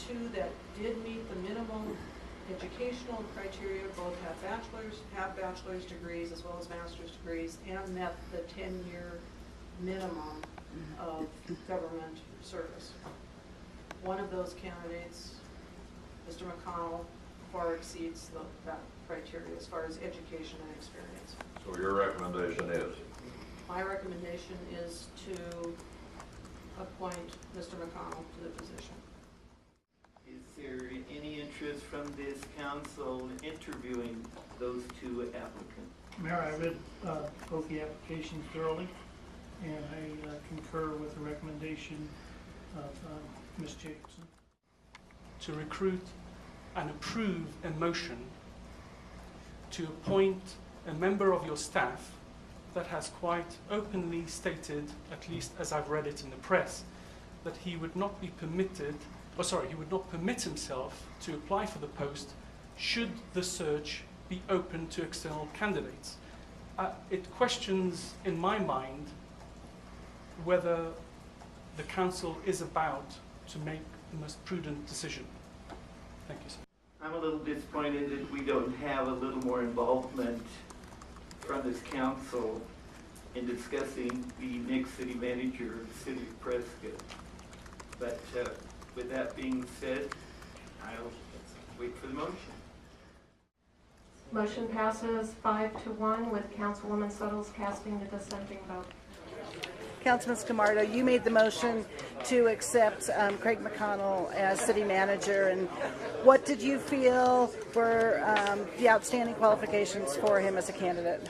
two that did meet the minimum educational criteria, both have bachelor's degrees as well as master's degrees, and met the 10-year minimum of government service. One of those candidates, Mr. McConnell, far exceeds that criteria as far as education and experience. So your recommendation is? My recommendation is to appoint Mr. McConnell to the position. Is there any interest from this council in interviewing those two applicants? Mayor, I read both the applications thoroughly, and I concur with the recommendation of Ms. Jacobson. To recruit and approve a motion to appoint a member of your staff that has quite openly stated, at least as I've read it in the press, that he would not be permitted, he would not permit himself to apply for the post should the search be open to external candidates. It questions, in my mind, whether the council is about to make the most prudent decision. Thank you, sir. I'm a little disappointed that we don't have a little more involvement from this council in discussing the next city manager of the city of Prescott. But with that being said, I'll wait for the motion. Motion passes 5-1 with Councilwoman Suttles casting the dissenting vote. Councilman Scamardo, you made the motion to accept Craig McConnell as city manager, and what did you feel were the outstanding qualifications for him as a candidate?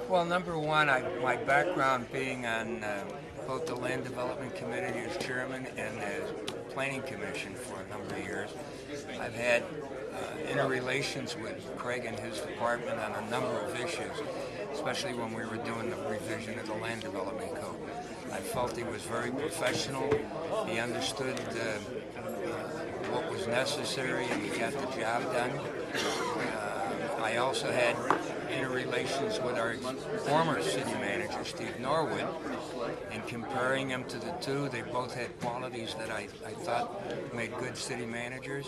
Well, number one, my background being on both the Land Development Committee as chairman and the Planning Commission for a number of years. I've had interrelations with Craig and his department on a number of issues, especially when we were doing the revision of the Land Development Code. I felt he was very professional. He understood what was necessary, and he got the job done. I also had interrelations with our former city manager, Steve Norwood, and comparing them to the two, they both had qualities that I thought made good city managers,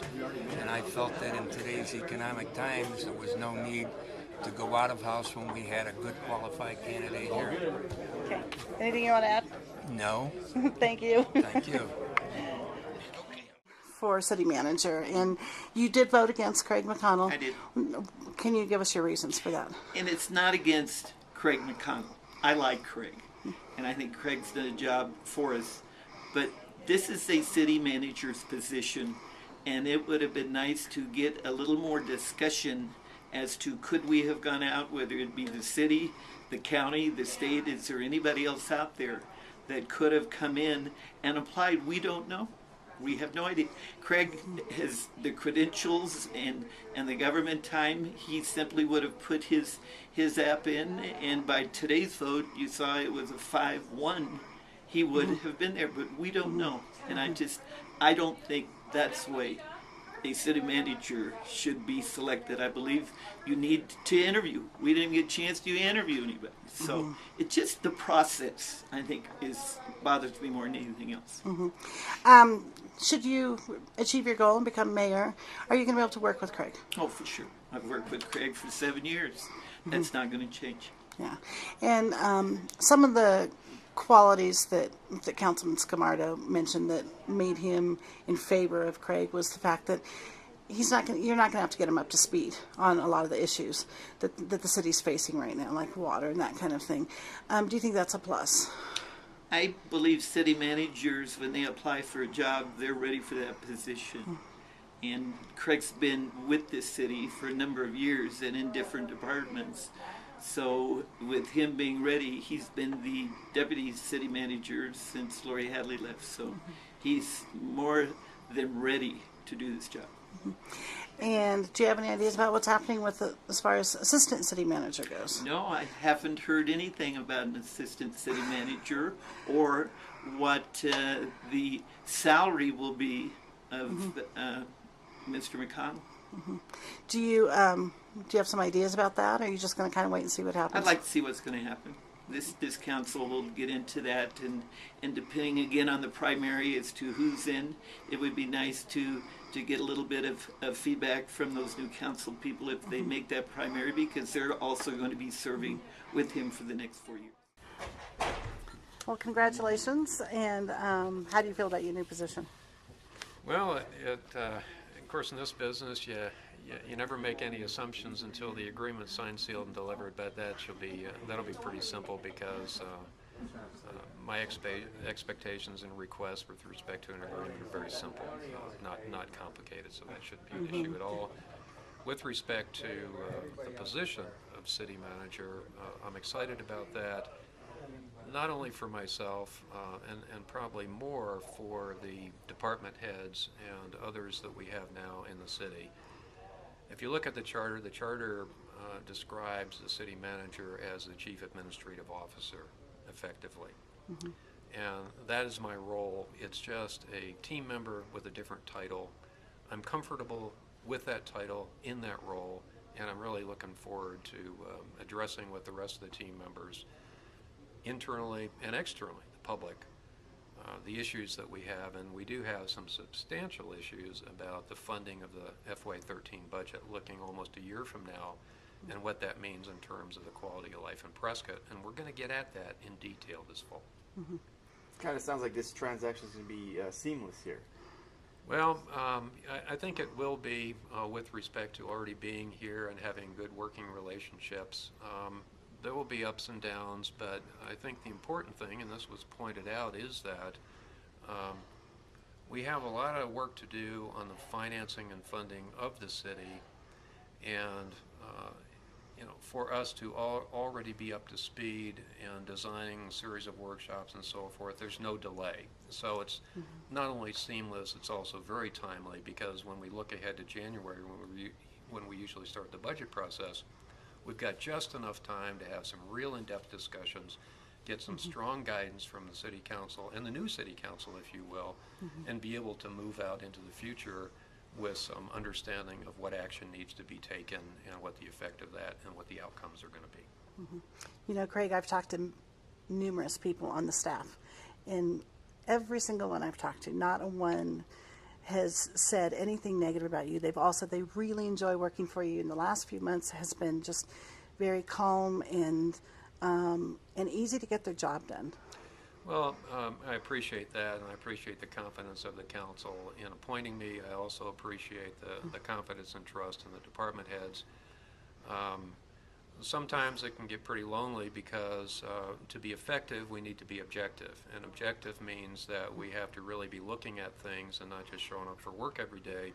and I felt that in today's economic times there was no need to go out of house when we had a good qualified candidate here. Okay. Anything you want to add? No. Thank you. Thank you. For city manager, and you did vote against Craig McConnell. I did. Can you give us your reasons for that? And it's not against Craig McConnell. I like Craig, and I think Craig's done a job for us. But this is a city manager's position, and it would have been nice to get a little more discussion as to could we have gone out, whether it be the city, the county, the state, is there anybody else out there that could have come in and applied? We don't know. We have no idea. Craig has the credentials and the government time. He simply would have put his app in, and by today's vote, you saw it was a 5-1. He would have been there, but we don't know. And I don't think that's the way a city manager should be selected. I believe you need to interview. We didn't get a chance to interview anybody. So it's just the process, I think, bothers me more than anything else. Should you achieve your goal and become mayor, are you going to be able to work with Craig? Oh, for sure. I've worked with Craig for 7 years. That's not going to change. Yeah. And some of the qualities that Councilman Scamardo mentioned that made him in favor of Craig was the fact that you're not going to have to get him up to speed on a lot of the issues that the city's facing right now, like water and that kind of thing. Do you think that's a plus? I believe city managers, when they apply for a job, they're ready for that position. And Craig's been with this city for a number of years and in different departments. So with him being ready, he's been the deputy city manager since Lori Hadley left. So he's more than ready to do this job. And do you have any ideas about what's happening with as far as assistant city manager goes? No, I haven't heard anything about an assistant city manager or what the salary will be of Mr. McConnell. Do you have some ideas about that, or are you just going to kind of wait and see what happens? I'd like to see what's going to happen. this council will get into that, and depending again on the primary as to who's in, it would be nice to get a little bit of feedback from those new council people if they make that primary, because they're also going to be serving with him for the next 4 years. Well, congratulations, and how do you feel about your new position? Well, of course, in this business, you never make any assumptions until the agreement's signed, sealed, and delivered. But that'll be pretty simple, because my expectations and requests with respect to an agreement are very simple, not complicated. So that shouldn't be an issue at all. With respect to the position of city manager, I'm excited about that. Not only for myself, and probably more for the department heads and others that we have now in the city. If you look at the charter describes the city manager as the chief administrative officer, effectively. And that is my role. It's just a team member with a different title. I'm comfortable with that title, in that role, and I'm really looking forward to addressing with the rest of the team members, internally and externally, the public, the issues that we have. And we do have some substantial issues about the funding of the FY13 budget, looking almost a year from now, and what that means in terms of the quality of life in Prescott. And we're going to get at that in detail this fall. Kind of sounds like this transaction is going to be seamless here. Well, I think it will be, with respect to already being here and having good working relationships. There will be ups and downs, but I think the important thing, and this was pointed out, is that we have a lot of work to do on the financing and funding of the city, and for us to already be up to speed and designing a series of workshops and so forth, there's no delay. So it's not only seamless, it's also very timely, because when we look ahead to January, when we usually start the budget process, we've got just enough time to have some real in-depth discussions, get some strong guidance from the city council and the new city council, if you will, and be able to move out into the future with some understanding of what action needs to be taken and what the effect of that and what the outcomes are going to be. You know, Craig, I've talked to numerous people on the staff, and every single one I've talked to, not a one has said anything negative about you. They've all said they really enjoy working for you. In the last few months has been just very calm and easy to get their job done. Well, I appreciate that, and I appreciate the confidence of the council in appointing me. I also appreciate the confidence and trust in the department heads. Sometimes it can get pretty lonely, because to be effective, we need to be objective. And objective means that we have to really be looking at things and not just showing up for work every day.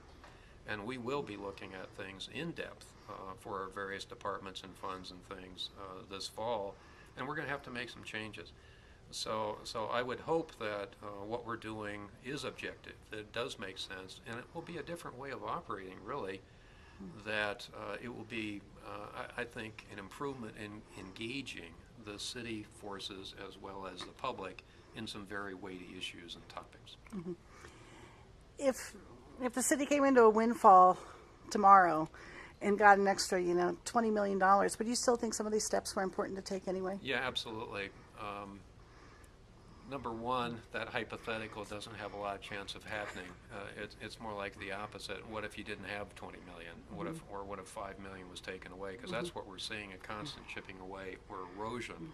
And we will be looking at things in depth for our various departments and funds and things this fall. And we're going to have to make some changes. So I would hope that what we're doing is objective, that it does make sense, and it will be a different way of operating, really, that it will be, I think, an improvement in engaging the city forces as well as the public in some very weighty issues and topics. If the city came into a windfall tomorrow and got an extra, $20 million, would you still think some of these steps were important to take anyway? Yeah, absolutely. Number one, that hypothetical doesn't have a lot of chance of happening. It's more like the opposite. What if you didn't have 20 million? What if 5 million was taken away? Because that's what we're seeing, a constant chipping away or erosion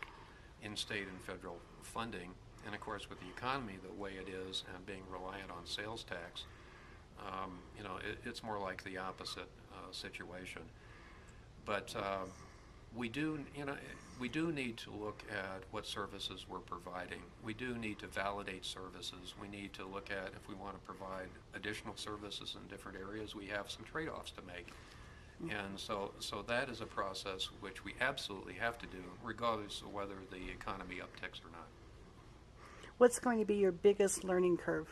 in state and federal funding. And of course, with the economy the way it is and being reliant on sales tax, it's more like the opposite situation. But we do need to look at what services we're providing. We do need to validate services. We need to look at, if we want to provide additional services in different areas, we have some trade-offs to make. And so that is a process which we absolutely have to do, regardless of whether the economy upticks or not. What's going to be your biggest learning curve?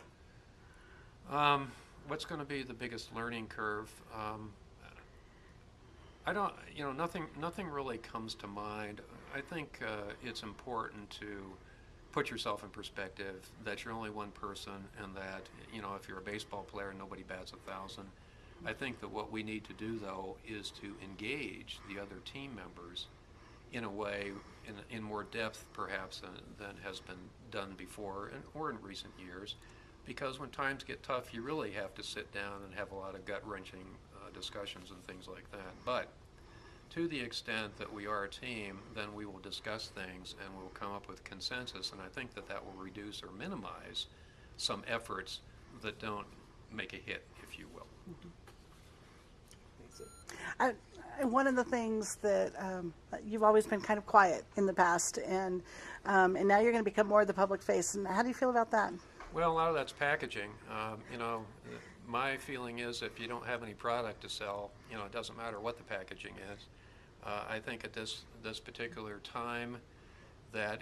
What's going to be the biggest learning curve? Nothing really comes to mind. I think it's important to put yourself in perspective that you're only one person, and that, if you're a baseball player, nobody bats 1,000. I think that what we need to do, though, is to engage the other team members in a way in more depth perhaps than has been done before or in recent years, because when times get tough, you really have to sit down and have a lot of gut-wrenching discussions and things like that. But to the extent that we are a team, then we will discuss things and we'll come up with consensus, and I think that will reduce or minimize some efforts that don't make a hit, if you will. One of the things that you've always been kind of quiet in the past, and now you're going to become more of the public face. And how do you feel about that? Well, a lot of that's packaging. My feeling is if you don't have any product to sell, it doesn't matter what the packaging is. I think at this particular time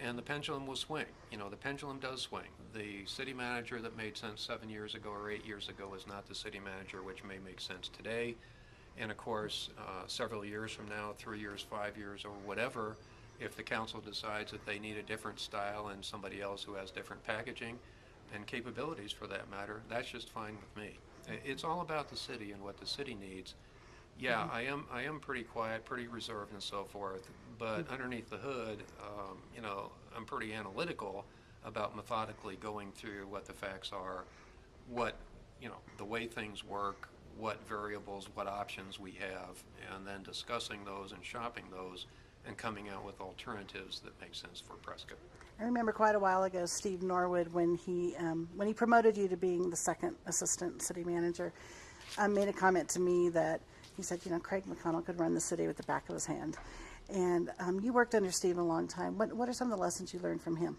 and the pendulum will swing. The pendulum does swing. The city manager that made sense 7 years ago or 8 years ago is not the city manager which may make sense today. And of course, several years from now, 3 years, 5 years, or whatever, if the council decides that they need a different style and somebody else who has different packaging and capabilities for that matter, that's just fine with me. It's all about the city and what the city needs. Yeah, I am pretty quiet, pretty reserved and so forth, but underneath the hood, I'm pretty analytical about methodically going through what the facts are, what, the way things work, what variables, what options we have, and then discussing those and shopping those and coming out with alternatives that make sense for Prescott. I remember quite a while ago, Steve Norwood, when he promoted you to being the second assistant city manager, made a comment to me that he said, Craig McConnell could run the city with the back of his hand. And you worked under Steve a long time. What are some of the lessons you learned from him?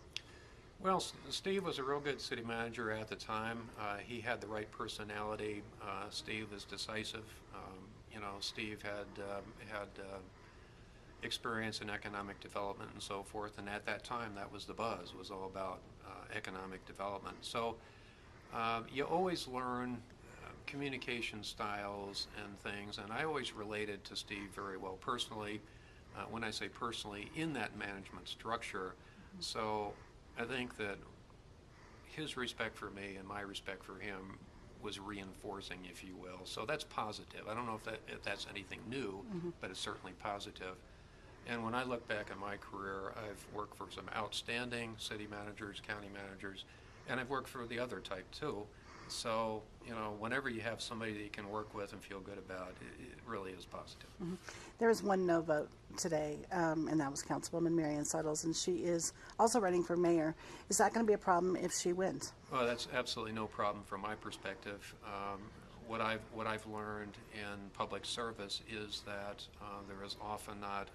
Well, Steve was a real good city manager at the time. He had the right personality. Steve was decisive. Steve had experience in economic development and so forth, and at that time that was the buzz, was all about economic development. So you always learn communication styles and things, and I always related to Steve very well personally. When I say personally, in that management structure. So I think that his respect for me and my respect for him was reinforcing, if you will. So that's positive. I don't know if that's anything new, but it's certainly positive. And when I look back at my career, I've worked for some outstanding city managers, county managers, and I've worked for the other type too. So, whenever you have somebody that you can work with and feel good about, it really is positive. There was one no vote today, and that was Councilwoman Marion Suttles, and she is also running for mayor. Is that going to be a problem if she wins? Well, that's absolutely no problem from my perspective. What I've learned in public service is that there is often not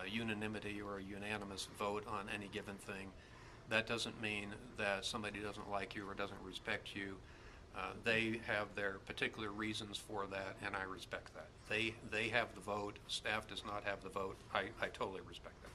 unanimity or a unanimous vote on any given thing. That doesn't mean that somebody doesn't like you or doesn't respect you. They have their particular reasons for that, and I respect that. They have the vote. Staff does not have the vote. I totally respect that.